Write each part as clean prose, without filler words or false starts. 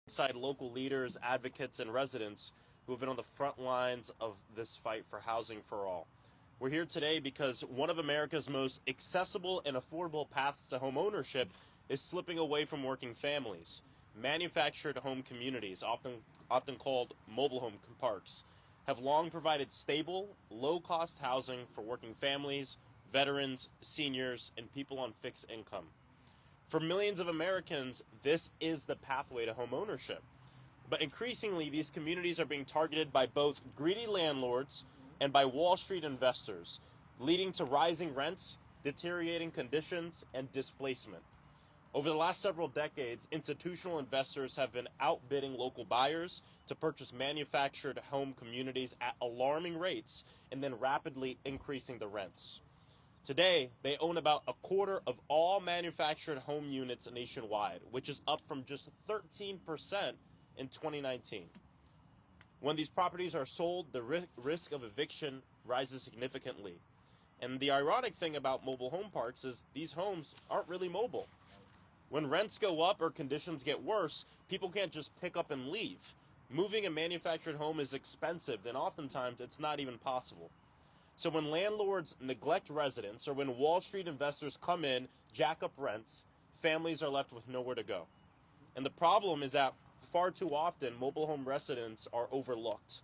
alongside local leaders, advocates, and residents who have been on the front lines of this fight for housing for all. We're here today because one of America's most accessible and affordable paths to home ownership is slipping away from working families. Manufactured home communities, often called mobile home parks, have long provided stable, low-cost housing for working families, veterans, seniors, and people on fixed income. For millions of Americans, this is the pathway to home ownership. But increasingly, these communities are being targeted by both greedy landlords and by Wall Street investors, leading to rising rents, deteriorating conditions, and displacement. Over the last several decades, institutional investors have been outbidding local buyers to purchase manufactured home communities at alarming rates and then rapidly increasing the rents. Today, they own about a quarter of all manufactured home units nationwide, which is up from just 13% in 2019. When these properties are sold, the risk of eviction rises significantly. And the ironic thing about mobile home parks is these homes aren't really mobile. When rents go up or conditions get worse, people can't just pick up and leave. Moving a manufactured home is expensive, and oftentimes it's not even possible. So when landlords neglect residents or when Wall Street investors come in, jack up rents, families are left with nowhere to go. And the problem is that far too often, mobile home residents are overlooked.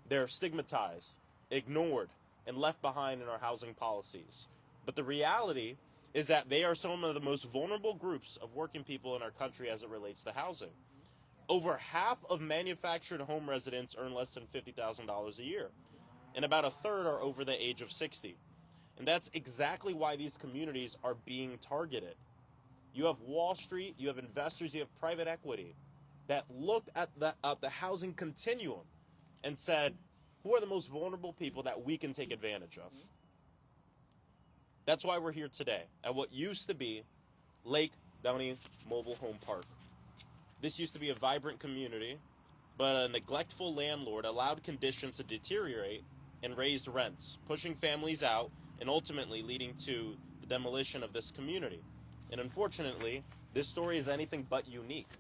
They're stigmatized, ignored, and left behind in our housing policies. But the reality is that they are some of the most vulnerable groups of working people in our country as it relates to housing. Over half of manufactured home residents earn less than $50,000 a year, and about a third are over the age of 60. And that's exactly why these communities are being targeted. You have Wall Street, you have investors, you have private equity that looked at the housing continuum and said, who are the most vulnerable people that we can take advantage of? That's why we're here today at what used to be Lake Downey Mobile Home Park. This used to be a vibrant community, but a neglectful landlord allowed conditions to deteriorate and raised rents, pushing families out and ultimately leading to the demolition of this community. And unfortunately, this story is anything but unique.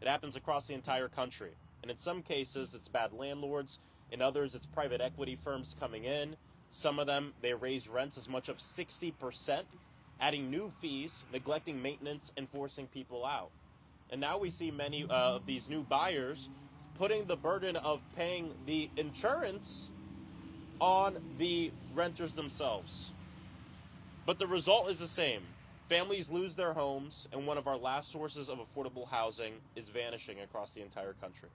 It happens across the entire country. And in some cases, it's bad landlords. In others, it's private equity firms coming in. Some of them, they raise rents as much of 60%, adding new fees, neglecting maintenance, and forcing people out. And now we see many of these new buyers putting the burden of paying the insurance on the renters themselves. But the result is the same. Families lose their homes, and one of our last sources of affordable housing is vanishing across the entire country.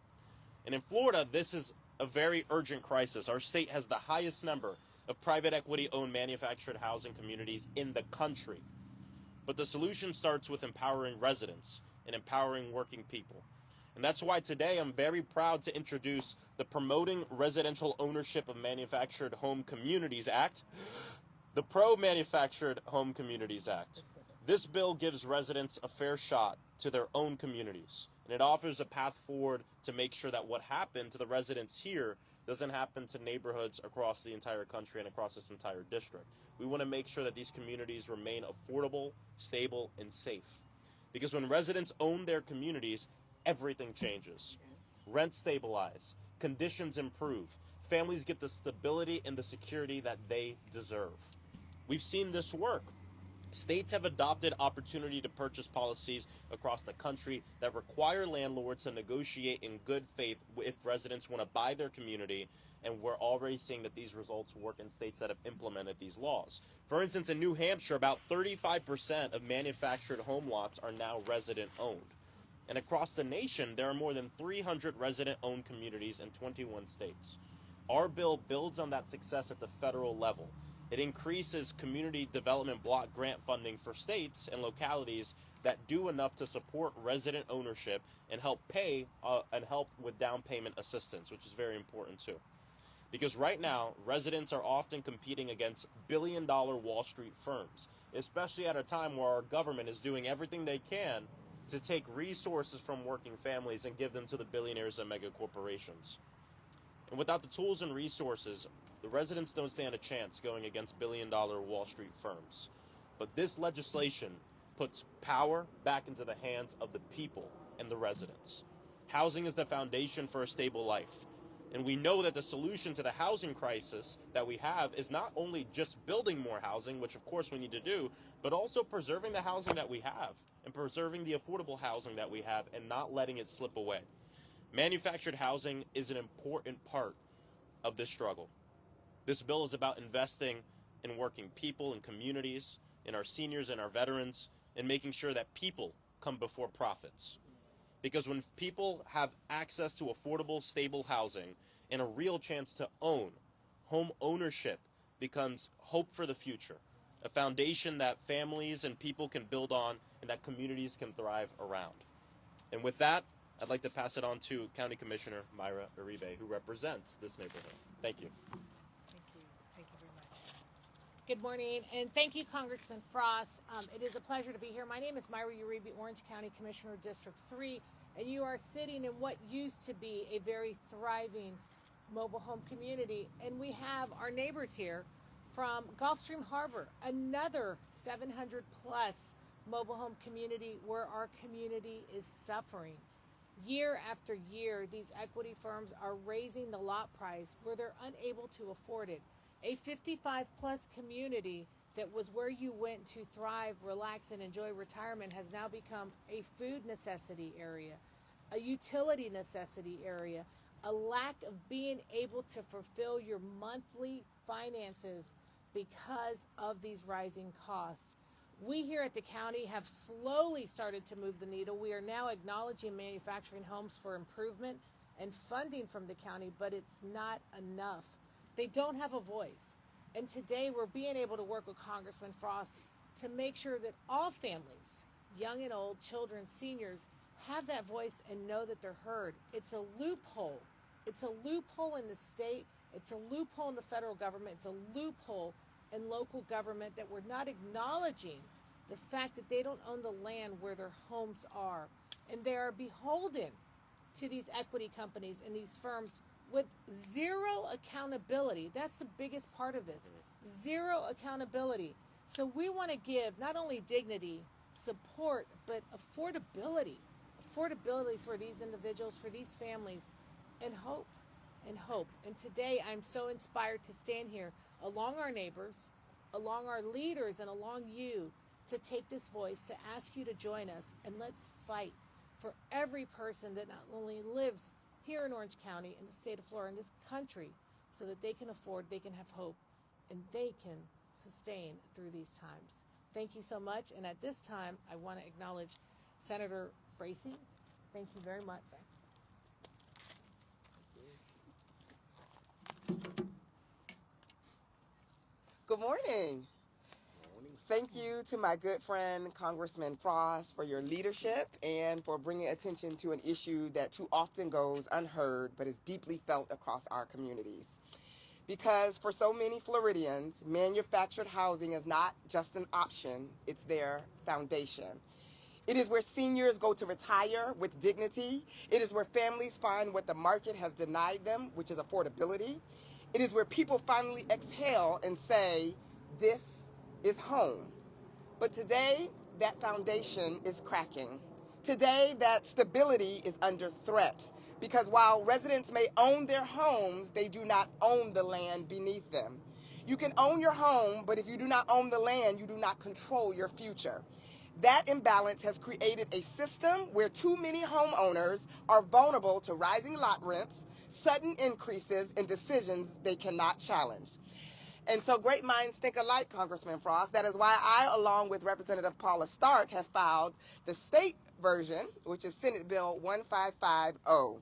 And in Florida, this is a very urgent crisis. Our state has the highest number of private equity-owned manufactured housing communities in the country. But the solution starts with empowering residents and empowering working people. And that's why today I'm very proud to introduce the Promoting Residential Ownership of Manufactured Home Communities Act, the Pro-Manufactured Home Communities Act. This bill gives residents a fair shot to their own communities, and it offers a path forward to make sure that what happened to the residents here doesn't happen to neighborhoods across the entire country and across this entire district. We want to make sure that these communities remain affordable, stable, and safe. Because when residents own their communities, everything changes. Rents stabilize, conditions improve, families get the stability and the security that they deserve. We've seen this work. States have adopted opportunity to purchase policies across the country that require landlords to negotiate in good faith if residents want to buy their community, and we're already seeing that these results work in states that have implemented these laws. For instance, in New Hampshire, about 35% of manufactured home lots are now resident-owned. And across the nation, there are more than 300 resident-owned communities in 21 states. Our bill builds on that success at the federal level. It increases community development block grant funding for states and localities that do enough to support resident ownership and help with down payment assistance, which is very important too. Because right now, residents are often competing against billion-dollar Wall Street firms, especially at a time where our government is doing everything they can to take resources from working families and give them to the billionaires and mega corporations. And without the tools and resources, the residents don't stand a chance going against billion-dollar Wall Street firms. But this legislation puts power back into the hands of the people and the residents. Housing is the foundation for a stable life. And we know that the solution to the housing crisis that we have is not only just building more housing, which of course we need to do, but also preserving the housing that we have and preserving the affordable housing that we have and not letting it slip away. Manufactured housing is an important part of this struggle. This bill is about investing in working people and communities, in our seniors and our veterans, and making sure that people come before profits. Because when people have access to affordable, stable housing and a real chance to own, home ownership becomes hope for the future, a foundation that families and people can build on and that communities can thrive around. And with that, I'd like to pass it on to County Commissioner Myra Uribe, who represents this neighborhood. Thank you. Thank you. Thank you very much. Good morning, and thank you, Congressman Frost. It is a pleasure to be here. My name is Myra Uribe, Orange County Commissioner, District 3, and you are sitting in what used to be a very thriving mobile home community. And we have our neighbors here from Gulfstream Harbor, another 700 plus mobile home community where our community is suffering. Year after year, these equity firms are raising the lot price where they're unable to afford it. A 55 plus community that was where you went to thrive, relax, and enjoy retirement has now become a food necessity area, a utility necessity area, a lack of being able to fulfill your monthly finances because of these rising costs. We here at the county have slowly started to move the needle. We are now acknowledging manufacturing homes for improvement and funding from the county, but it's not enough. They don't have a voice. And today we're being able to work with Congressman Frost to make sure that all families, young and old, children, seniors, have that voice and know that they're heard. It's a loophole. It's a loophole in the state. It's a loophole in the federal government. It's a loophole in local government that we're not acknowledging the fact that they don't own the land where their homes are. And they are beholden to these equity companies and these firms with zero accountability. That's the biggest part of this. Zero accountability. So we want to give not only dignity, support, but affordability. Affordability for these individuals, for these families, and hope. And hope. And today I'm so inspired to stand here along our neighbors, along our leaders, and along you to take this voice, to ask you to join us, and let's fight for every person that not only lives here in Orange County, in the state of Florida, in this country, so that they can afford, they can have hope, and they can sustain through these times. Thank you so much. And at this time, I want to acknowledge Senator Bracy. Thank you very much. Good morning. Thank you to my good friend, Congressman Frost, for your leadership and for bringing attention to an issue that too often goes unheard but is deeply felt across our communities. Because for so many Floridians, manufactured housing is not just an option, it's their foundation. It is where seniors go to retire with dignity. It is where families find what the market has denied them, which is affordability. It is where people finally exhale and say, this is home. But today, that foundation is cracking. Today, that stability is under threat. Because while residents may own their homes, they do not own the land beneath them. You can own your home, but if you do not own the land, you do not control your future. That imbalance has created a system where too many homeowners are vulnerable to rising lot rents, sudden increases in decisions they cannot challenge. And so great minds think alike, Congressman Frost. That is why I, along with Representative Paula Stark, have filed the state version, which is Senate Bill 1550,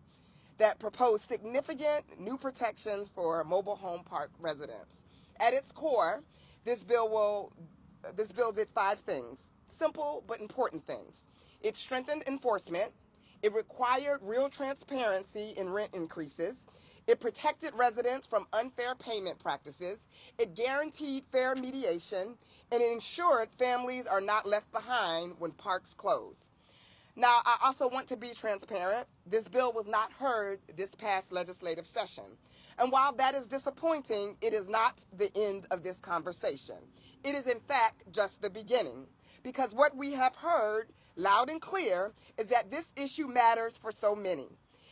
that proposed significant new protections for mobile home park residents. At its core, this bill did 5 things, simple but important things. It strengthened enforcement. It required real transparency in rent increases. It protected residents from unfair payment practices. It guaranteed fair mediation, and it ensured families are not left behind when parks close. Now, I also want to be transparent. This bill was not heard this past legislative session. And while that is disappointing, it is not the end of this conversation. It is, in fact, just the beginning. Because what we have heard loud and clear, is that this issue matters for so many.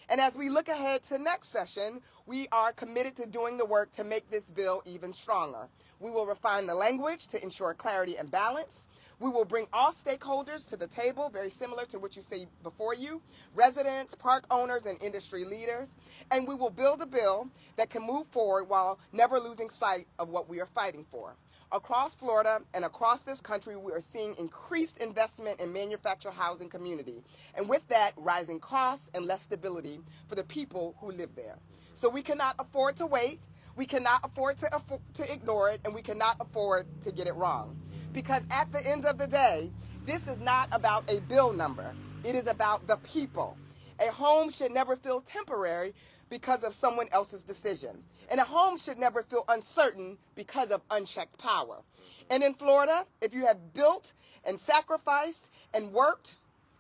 And as we look ahead to next session, we are committed to doing the work to make this bill even stronger. We will refine the language to ensure clarity and balance. We will bring all stakeholders to the table, very similar to what you see before you, residents, park owners, and industry leaders. And we will build a bill that can move forward while never losing sight of what we are fighting for. Across Florida and across this country, we are seeing increased investment in manufactured housing community. And with that, rising costs and less stability for the people who live there. So we cannot afford to wait. We cannot afford to ignore it, and we cannot afford to get it wrong. Because at the end of the day, this is not about a bill number. It is about the people. A home should never feel temporary because of someone else's decision. And a home should never feel uncertain because of unchecked power. And in Florida, if you have built and sacrificed and worked,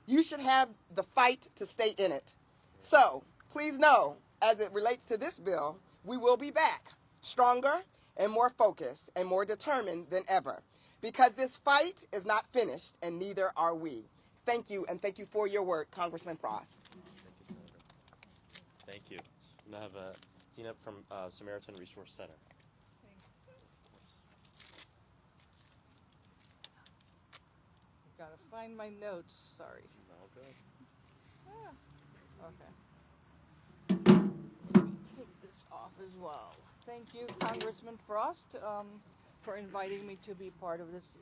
you should have the fight to stay in it. So please know, as it relates to this bill, we will be back stronger and more focused and more determined than ever. Because this fight is not finished, and neither are we. Thank you, and thank you for your work, Congressman Frost. Thank you, Senator. Thank you. And I have Tina from Samaritan Resource Center. I've got to find my notes. Sorry. All good. Okay. Let me take this off as well. Thank you, Congressman Frost, for inviting me to be part of this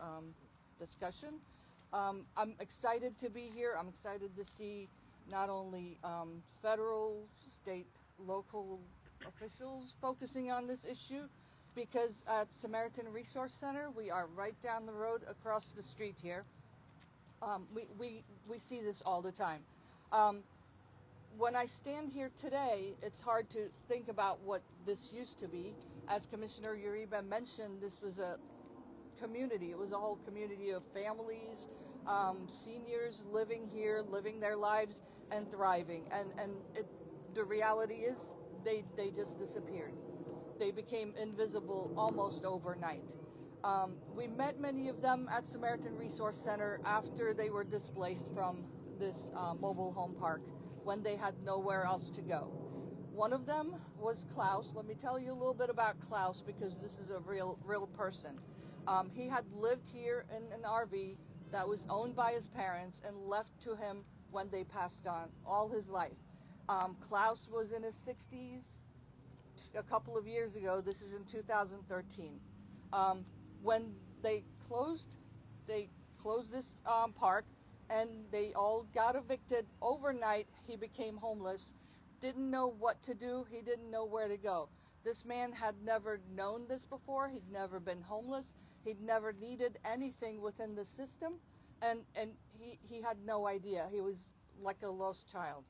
discussion. I'm excited to be here. I'm excited to see not only federal, state, local officials focusing on this issue, because at Samaritan Resource Center, we are right down the road across the street here. We see this all the time. When I stand here today, it's hard to think about what this used to be. As Commissioner Uribe mentioned, this was a community. It was a whole community of families, seniors living here, living their lives and thriving. And the reality is they just disappeared. They became invisible almost overnight. We met many of them at Samaritan Resource Center after they were displaced from this mobile home park, when they had nowhere else to go. One of them was Klaus. Let me tell you a little bit about Klaus, because this is a real person. He had lived here in an RV that was owned by his parents and left to him when they passed on all his life. Klaus was in his 60s a couple of years ago. This is in 2013. When they closed this park, and they all got evicted overnight. He became homeless, didn't know what to do. He didn't know where to go. This man had never known this before. He'd never been homeless. He'd never needed anything within the system, and he had no idea. He was like a lost child.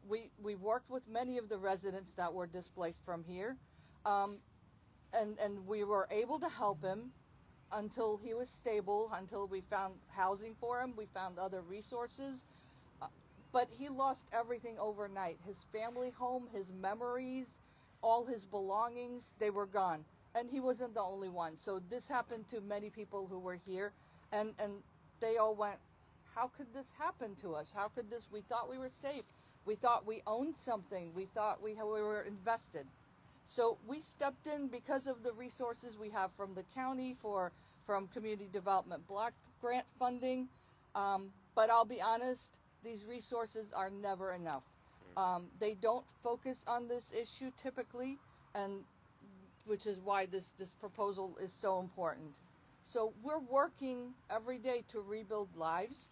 We worked with many of the residents that were displaced from here, and we were able to help him until he was stable, until we found housing for him, we found other resources. But he lost everything overnight. His family home, his memories, all his belongings, they were gone. And he wasn't the only one. So this happened to many people who were here, and they all went, how could this happen to us? How could this, we thought we were safe. We thought we owned something. We thought we were invested. So we stepped in because of the resources we have from the county, from community development block grant funding. But I'll be honest, these resources are never enough. They don't focus on this issue typically, and which is why this proposal is so important. So we're working every day to rebuild lives.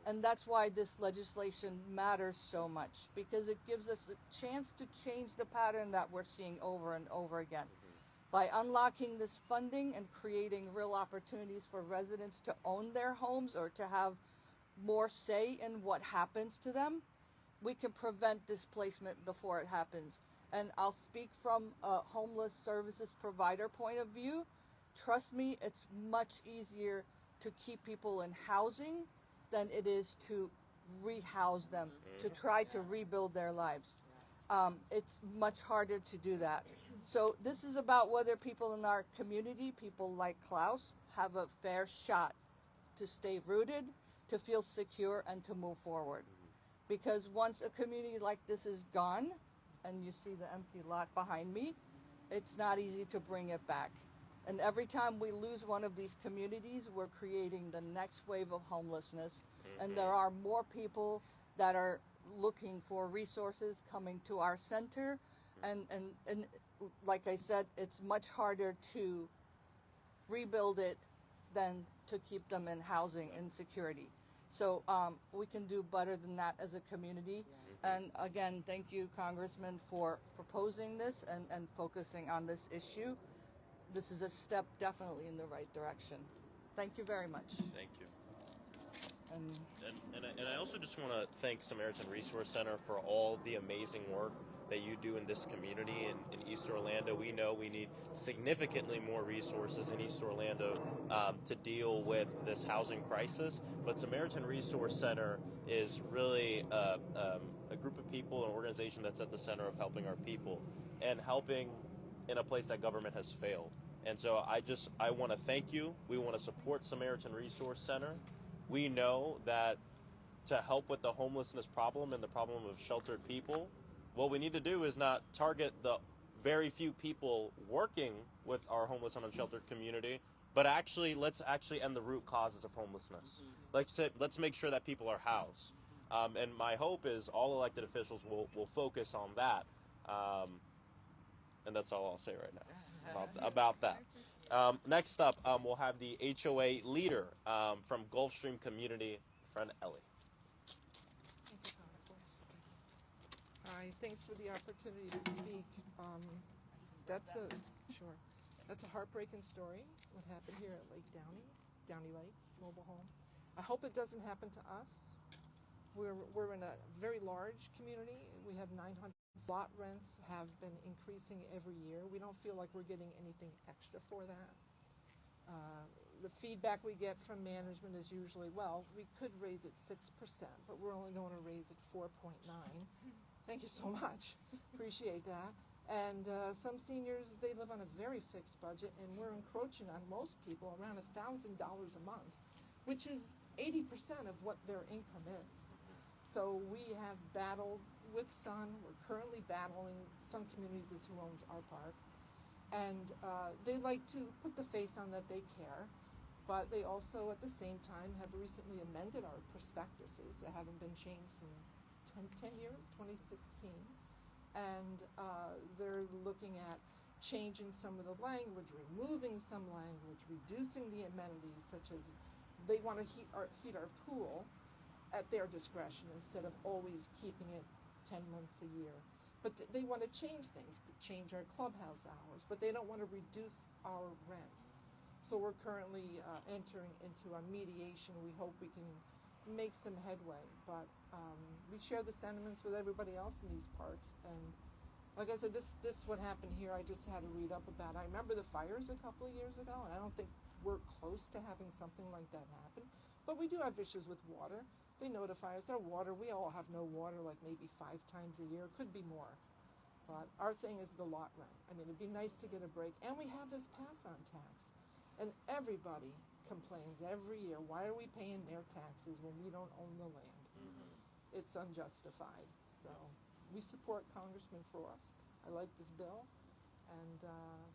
And that's why this legislation matters so much, because it gives us a chance to change the pattern that we're seeing over and over again. By unlocking this funding and creating real opportunities for residents to own their homes or to have more say in what happens to them, we can prevent displacement before it happens. And I'll speak from a homeless services provider point of view. Trust me, it's much easier to keep people in housing than it is to rehouse them, to try to rebuild their lives. It's much harder to do that. So this is about whether people in our community, people like Klaus, have a fair shot to stay rooted, to feel secure and to move forward. Because once a community like this is gone, and you see the empty lot behind me, it's not easy to bring it back. And every time we lose one of these communities, we're creating the next wave of homelessness. And there are more people that are looking for resources coming to our center. And like I said, it's much harder to rebuild it than to keep them in housing insecurity. So we can do better than that as a community. And again, thank you, Congressman, for proposing this and focusing on this issue. This is a step definitely in the right direction. Thank you very much. Thank you. And And I also just want to thank Samaritan Resource Center for all the amazing work that you do in this community in East Orlando. We know we need significantly more resources in East Orlando to deal with this housing crisis, but Samaritan Resource Center is really a group of people, an organization that's at the center of helping our people and helping in a place that government has failed. And so I want to thank you. We want to support Samaritan Resource Center. We know that to help with the homelessness problem and the problem of sheltered people, what we need to do is not target the very few people working with our homeless and unsheltered community, but let's end the root causes of homelessness. Like I said, let's make sure that people are housed. And my hope is all elected officials will focus on that. And that's all I'll say right now about that. Next up, we'll have the HOA leader from Gulfstream Community, friend Ellie. Hi, thanks for the opportunity to speak. That's a heartbreaking story, what happened here at Downey Lake Mobile Home. I hope it doesn't happen to us. We're in a very large community. We have 900. Lot rents have been increasing every year. We don't feel like we're getting anything extra for that. The feedback we get from management is usually, well, we could raise it 6%, but we're only going to raise it 4.9. Thank you so much. Appreciate that. And some seniors, they live on a very fixed budget, and we're encroaching on most people around $1,000 a month, which is 80% of what their income is. So we have battled with Sun. We're currently battling Sun Communities is who owns our park. And they like to put the face on that they care, but they also at the same time have recently amended our prospectuses that haven't been changed in 10 years, 2016. And they're looking at changing some of the language, removing some language, reducing the amenities, such as they want to heat our pool at their discretion instead of always keeping it 10 months a year. But they want to change things, change our clubhouse hours, but they don't want to reduce our rent. So we're currently entering into a mediation. We hope we can make some headway, but we share the sentiments with everybody else in these parks. And like I said, this what happened here, I just had to read up about. I remember the fires a couple of years ago, and I don't think we're close to having something like that happen. But we do have issues with water. They notify us our water. We all have no water, like maybe 5 times a year. It could be more. But our thing is the lot rent. I mean, it'd be nice to get a break. And we have this pass-on tax. And everybody complains every year, why are we paying their taxes when we don't own the land? It's unjustified. So we support Congressman Frost. I like this bill. And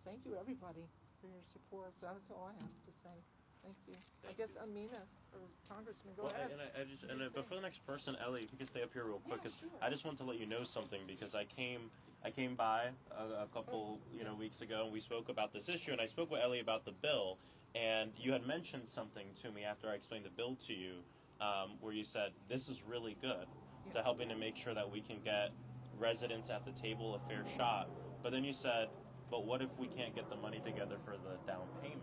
thank you, everybody, for your support. So that's all I have to say. Thank you. I guess Amina or Congressman, go ahead. But for the next person, Ellie, if you could stay up here real quick, because I just want to let you know something, because I came by a couple weeks ago, and we spoke about this issue, and I spoke with Ellie about the bill, and you had mentioned something to me after I explained the bill to you, where you said this is really good to helping to make sure that we can get residents at the table a fair shot. But then you said, but what if we can't get the money together for the down payment?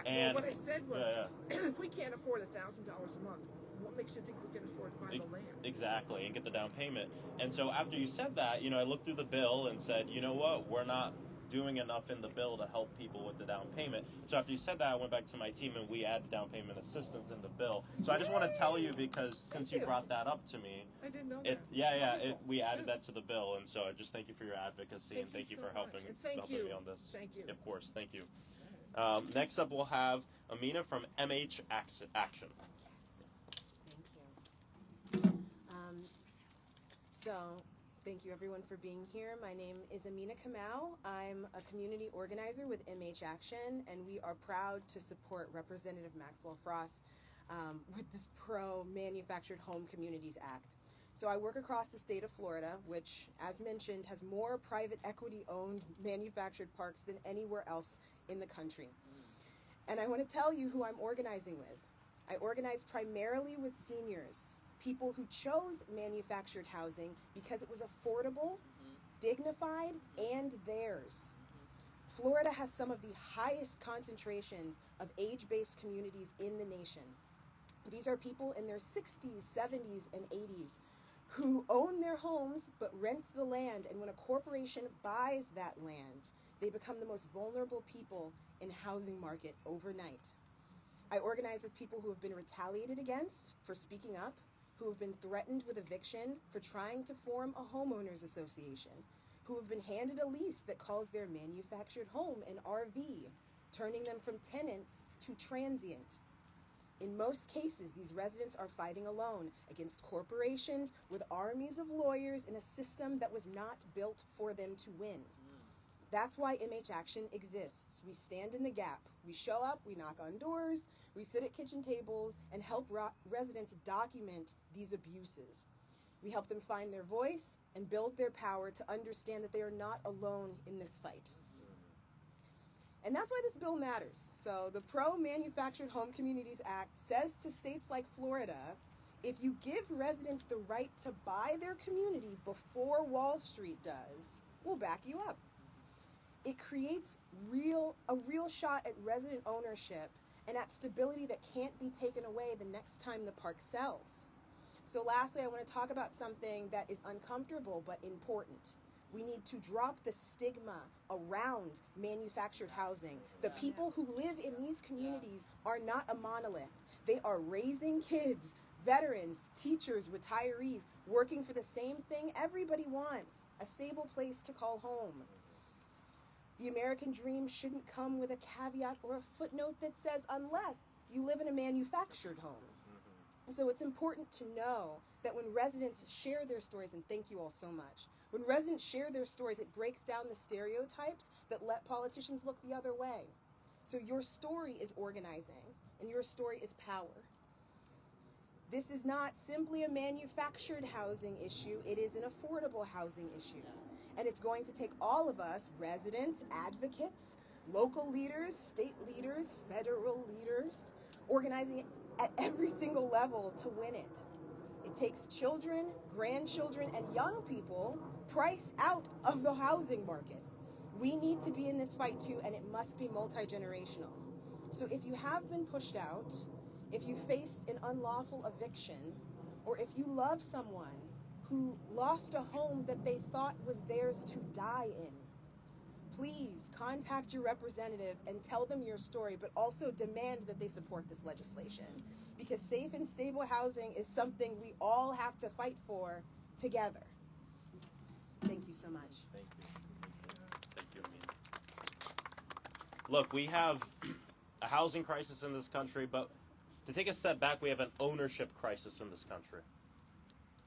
Well, what I said was, if we can't afford $1,000 a month, what makes you think we can afford to buy the land? Exactly, and get the down payment. And so after you said that, I looked through the bill and said, you know what, we're not doing enough in the bill to help people with the down payment. So after you said that, I went back to my team and we added down payment assistance in the bill. So I just want to tell you, because since you brought that up to me, I didn't know that. we added that to the bill, and so I just thank you for your advocacy and thank you for helping me on this. Thank you. Of course, thank you. Next up, we'll have Amina from MH Action. So, thank you everyone for being here. My name is Amina Kamau. I'm a community organizer with MH Action, and we are proud to support Representative Maxwell Frost with this Pro-Manufactured Home Communities Act. So I work across the state of Florida, which, as mentioned, has more private equity-owned manufactured parks than anywhere else in the country. And I want to tell you who I'm organizing with. I organize primarily with seniors, people who chose manufactured housing because it was affordable, dignified, and theirs. Florida has some of the highest concentrations of age-based communities in the nation. These are people in their 60s, 70s, and 80s who own their homes but rent the land, and when a corporation buys that land, they become the most vulnerable people in the housing market overnight. I organize with people who have been retaliated against for speaking up, who have been threatened with eviction for trying to form a homeowners association, who have been handed a lease that calls their manufactured home an RV, turning them from tenants to transient. In most cases, these residents are fighting alone against corporations with armies of lawyers in a system that was not built for them to win. That's why MH Action exists. We stand in the gap. We show up, we knock on doors, we sit at kitchen tables and help residents document these abuses. We help them find their voice and build their power to understand that they are not alone in this fight. And that's why this bill matters. So the Pro-Manufactured Home Communities Act says to states like Florida, if you give residents the right to buy their community before Wall Street does, we'll back you up. It creates a real shot at resident ownership and at stability that can't be taken away the next time the park sells. So lastly, I want to talk about something that is uncomfortable but important. We need to drop the stigma around manufactured housing. The people who live in these communities are not a monolith. They are raising kids, veterans, teachers, retirees, working for the same thing everybody wants, a stable place to call home. The American dream shouldn't come with a caveat or a footnote that says, unless you live in a manufactured home. So it's important to know that when residents share their stories, and thank you all so much, when residents share their stories, it breaks down the stereotypes that let politicians look the other way. So your story is organizing, and your story is power. This is not simply a manufactured housing issue, it is an affordable housing issue. And it's going to take all of us, residents, advocates, local leaders, state leaders, federal leaders, organizing at every single level to win it. It takes children, grandchildren, and young people priced out of the housing market. We need to be in this fight too, and it must be multi-generational. So if you have been pushed out, if you faced an unlawful eviction, or if you love someone who lost a home that they thought was theirs to die in, please contact your representative and tell them your story, but also demand that they support this legislation. Because safe and stable housing is something we all have to fight for together. Thank you so much. Thank you. Thank you, Amina. Look, we have a housing crisis in this country, but to take a step back, we have an ownership crisis in this country.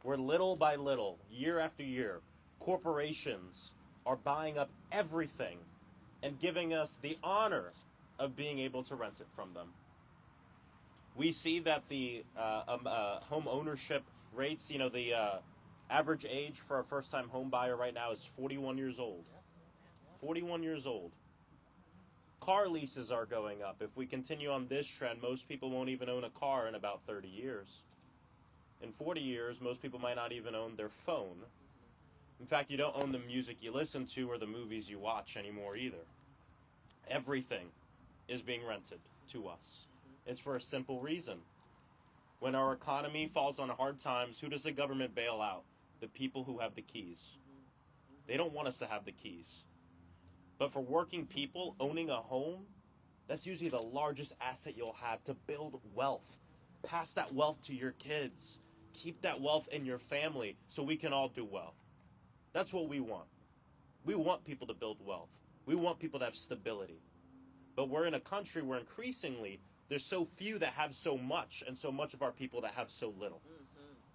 Where little by little, year after year, corporations are buying up everything and giving us the honor of being able to rent it from them. We see that the home ownership rates, the average age for a first-time home buyer right now is 41 years old. 41 years old. Car leases are going up. If we continue on this trend, most people won't even own a car in about 30 years. In 40 years, most people might not even own their phone. In fact, you don't own the music you listen to or the movies you watch anymore either. Everything is being rented to us. It's for a simple reason. When our economy falls on hard times, who does the government bail out? The people who have the keys. They don't want us to have the keys. But for working people, owning a home, that's usually the largest asset you'll have to build wealth. Pass that wealth to your kids. Keep that wealth in your family so we can all do well. That's what we want. We want people to build wealth. We want people to have stability. But we're in a country where increasingly there's so few that have so much and so much of our people that have so little.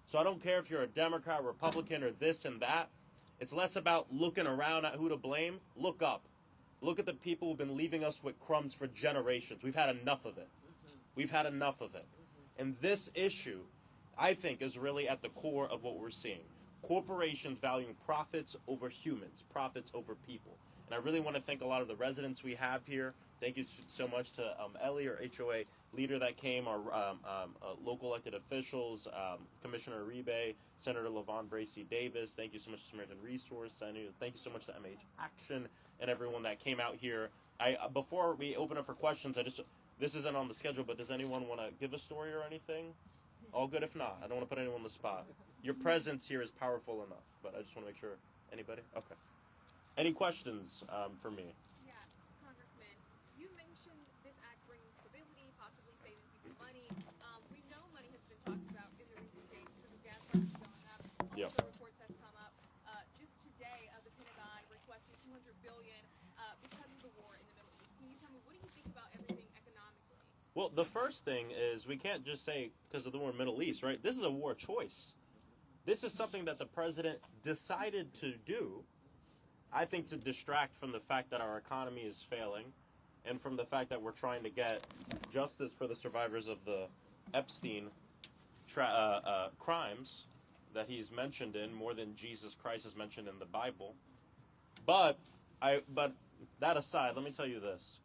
So I don't care if you're a Democrat, Republican, or this and that. It's less about looking around at who to blame. Look up. Look at the people who've been leaving us with crumbs for generations. We've had enough of it. We've had enough of it. And this issue, I think, is really at the core of what we're seeing. Corporations valuing profits over humans, profits over people. And I really want to thank a lot of the residents we have here. Thank you so much to Ellie, our HOA leader that came, our local elected officials, Commissioner Uribe, Senator LaVon Bracey Davis. Thank you so much to Samaritan Resource. Thank you so much to MH Action and everyone that came out here. Before we open up for questions, this isn't on the schedule, but does anyone want to give a story or anything? All good if not. I don't want to put anyone on the spot. Your presence here is powerful enough, but I just want to make sure. Anybody? Okay. Any questions for me? Yeah, Congressman, you mentioned this act bringing stability, possibly saving people money. We know money has been talked about in the recent days because of gas prices going up. Yep. Also, reports have come up just today of the Pentagon requesting $200 billion because of the war in the Middle East. Can you tell me, what do you think about everything economically? Well, the first thing is we can't just say because of the war in the Middle East, right? This is a war choice. This is something that the president decided to do, I think, to distract from the fact that our economy is failing and from the fact that we're trying to get justice for the survivors of the Epstein crimes that he's mentioned in more than Jesus Christ is mentioned in the Bible. But that aside, let me tell you this.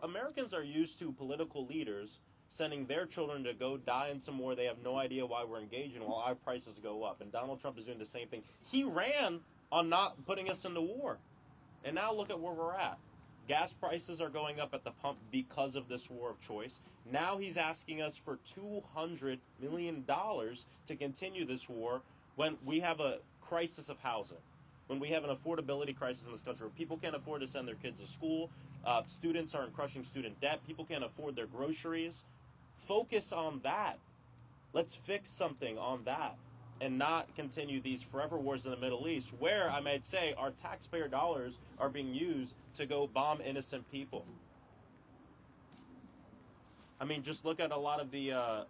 Americans are used to political leaders sending their children to go die in some war they have no idea why we're engaging while our prices go up. And Donald Trump is doing the same thing. He ran on not putting us into war. And now look at where we're at. Gas prices are going up at the pump because of this war of choice. Now he's asking us for $200 million to continue this war when we have a crisis of housing. When we have an affordability crisis in this country where people can't afford to send their kids to school, students are in crushing student debt, people can't afford their groceries. Focus on that. Let's fix something on that and not continue these forever wars in the Middle East where, I might say, our taxpayer dollars are being used to go bomb innocent people. I mean, just look at a lot of the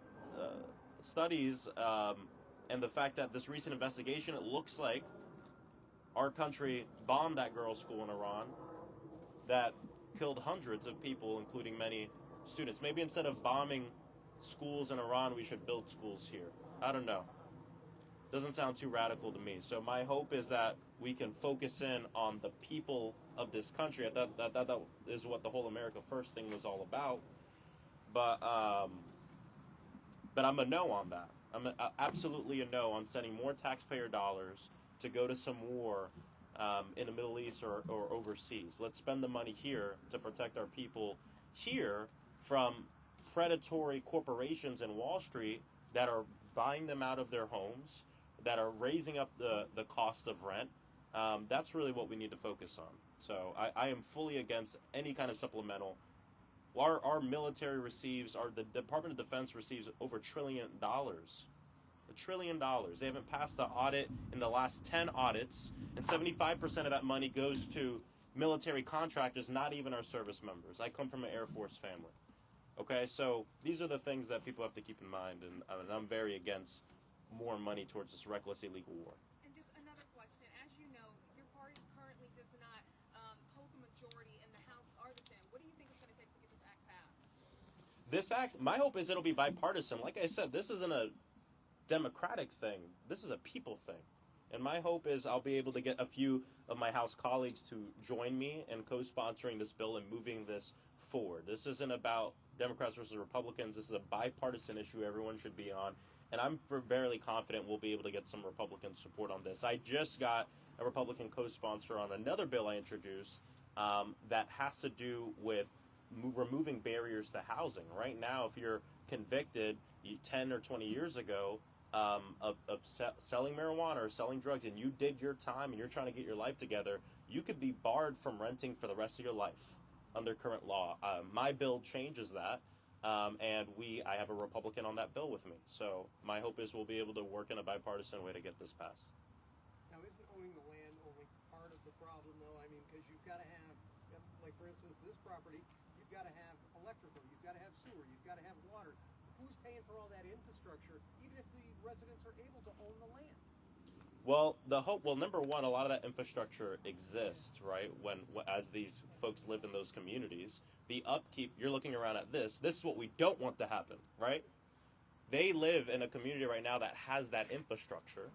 studies and the fact that this recent investigation, it looks like our country bombed that girls' school in Iran that killed hundreds of people, including many students. Maybe instead of bombing schools in Iran, we should build schools here. I don't know. Doesn't sound too radical to me. So my hope is that we can focus in on the people of this country. That is what the whole America First thing was all about. But I'm a no on that. I'm absolutely a no on sending more taxpayer dollars to go to some war in the Middle East or overseas. Let's spend the money here to protect our people here from predatory corporations in Wall Street that are buying them out of their homes, that are raising up the cost of rent. That's really what we need to focus on. So I am fully against any kind of supplemental. Our military receives, the Department of Defense receives over $1 trillion. $1 trillion. They haven't passed the audit in the last 10 audits, and 75% of that money goes to military contractors, not even our service members. I come from an Air Force family. Okay, so these are the things that people have to keep in mind, and I'm very against more money towards this reckless illegal war. And just another question. As you know, your party currently does not hold the majority in the House or the Senate. What do you think it's going to take to get this act passed? This act, my hope is it'll be bipartisan. Like I said, this isn't a Democratic thing. This is a people thing. And my hope is I'll be able to get a few of my House colleagues to join me in co-sponsoring this bill and moving this forward. This isn't about Democrats versus Republicans. This is a bipartisan issue everyone should be on. And I'm fairly confident we'll be able to get some Republican support on this. I just got a Republican co-sponsor on another bill I introduced that has to do with removing barriers to housing. Right now, if you're convicted 10 or 20 years ago of selling marijuana or selling drugs and you did your time and you're trying to get your life together, you could be barred from renting for the rest of your life under current law. My bill changes that, and I have a Republican on that bill with me. So my hope is we'll be able to work in a bipartisan way to get this passed. Now, isn't owning the land only part of the problem, though? I mean, because you've got to have, like, for instance, this property, you've got to have electrical, you've got to have sewer, you've got to have water. who's paying for all that infrastructure, even if the residents are able to own the land? Well, number one, a lot of that infrastructure exists, right? As these folks live in those communities, the upkeep, you're looking around at this is what we don't want to happen, right? They live in a community right now that has that infrastructure.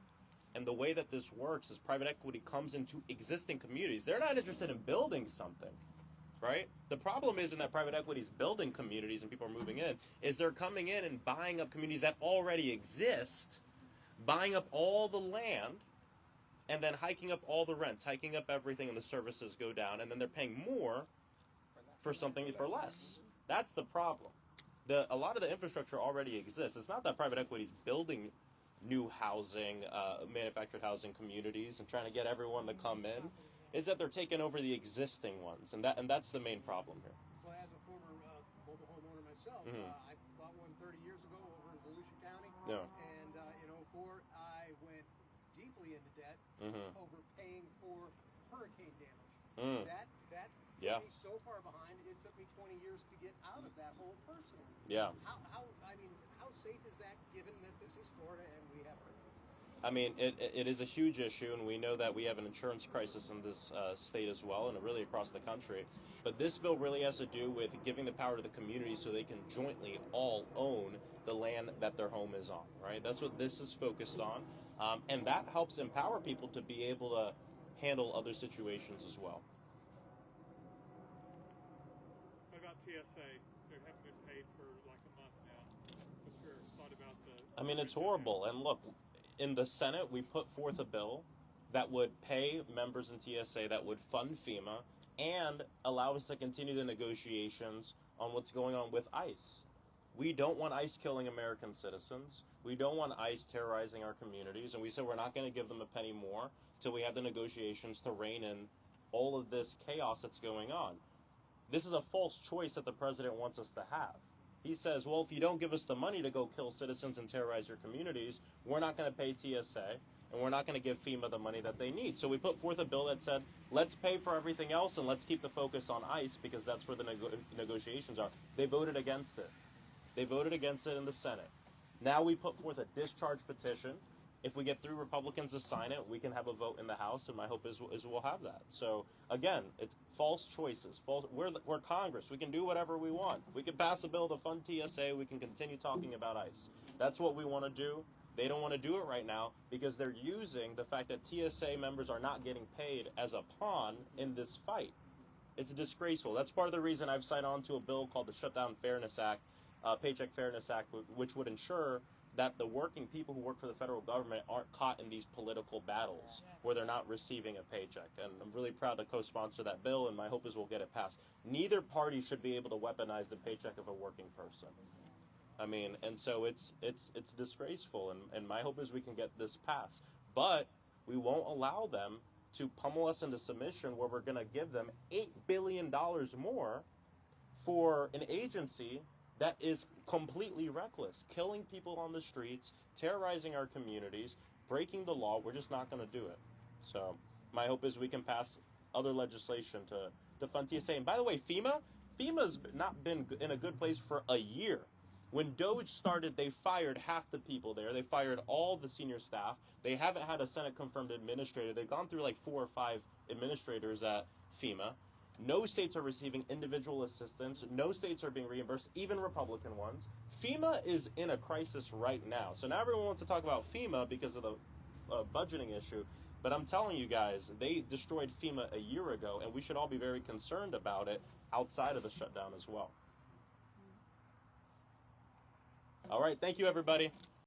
And the way that this works is private equity comes into existing communities. They're not interested in building something, right? The problem isn't that private equity is building communities and people are moving in, is they're coming in and buying up communities that already exist, buying up all the land, and then hiking up all the rents, hiking up everything, and the services go down, and then they're paying more for something for less. That's the problem. A lot of the infrastructure already exists. It's not that private equity is building new housing, manufactured housing communities and trying to get everyone to come in. Is that they're taking over the existing ones, and that's the main problem here. Well, as a former mobile home owner myself, I bought one 30 years ago over in Volusia County. Yeah. And in '04, I went deeply into debt over paying for hurricane damage. That Yeah. put me so far behind, it took me 20 years to get out of that hole personally. Yeah. How safe is that given that this is Florida and we have hurricanes? I mean, it is a huge issue, and we know that we have an insurance crisis in this state as well, and really across the country. But this bill really has to do with giving the power to the community so they can jointly all own the land that their home is on, right? That's what this is focused on, and that helps empower people to be able to handle other situations as well. What about TSA? They haven't been paid for like a month now. What's your thought about the... I mean, it's horrible, and look, in the Senate, we put forth a bill that would pay members in TSA, that would fund FEMA, and allow us to continue the negotiations on what's going on with ICE. We don't want ICE killing American citizens. We don't want ICE terrorizing our communities, and we said we're not going to give them a penny more till we have the negotiations to rein in all of this chaos that's going on. This is a false choice that the president wants us to have. He says, well, if you don't give us the money to go kill citizens and terrorize your communities, we're not going to pay TSA, and we're not going to give FEMA the money that they need. So we put forth a bill that said, let's pay for everything else, and let's keep the focus on ICE, because that's where the negotiations are. They voted against it. They voted against it in the Senate. Now we put forth a discharge petition. If we get 3 Republicans to sign it, we can have a vote in the House, and my hope is we'll have that. So, again, it's false choices. We're Congress. We can do whatever we want. We can pass a bill to fund TSA. We can continue talking about ICE. That's what we want to do. They don't want to do it right now because they're using the fact that TSA members are not getting paid as a pawn in this fight. It's disgraceful. That's part of the reason I've signed on to a bill called the Shutdown Fairness Act, Paycheck Fairness Act, which would ensure that the working people who work for the federal government aren't caught in these political battles where they're not receiving a paycheck. And I'm really proud to co-sponsor that bill, and my hope is we'll get it passed. Neither party should be able to weaponize the paycheck of a working person. I mean, and so it's disgraceful, and my hope is we can get this passed. But we won't allow them to pummel us into submission where we're going to give them $8 billion more for an agency that is completely reckless, killing people on the streets, terrorizing our communities, breaking the law. We're just not going to do it. So my hope is we can pass other legislation to fund TSA. And by the way, FEMA's not been in a good place for a year. When DOGE started, they fired half the people there. They fired all the senior staff. They haven't had a Senate-confirmed administrator. They've gone through like 4 or 5 administrators at FEMA. No states are receiving individual assistance. No states are being reimbursed, even Republican ones. FEMA is in a crisis right now. So now everyone wants to talk about FEMA because of the budgeting issue. But I'm telling you guys, they destroyed FEMA a year ago, and we should all be very concerned about it outside of the shutdown as well. All right, thank you, everybody.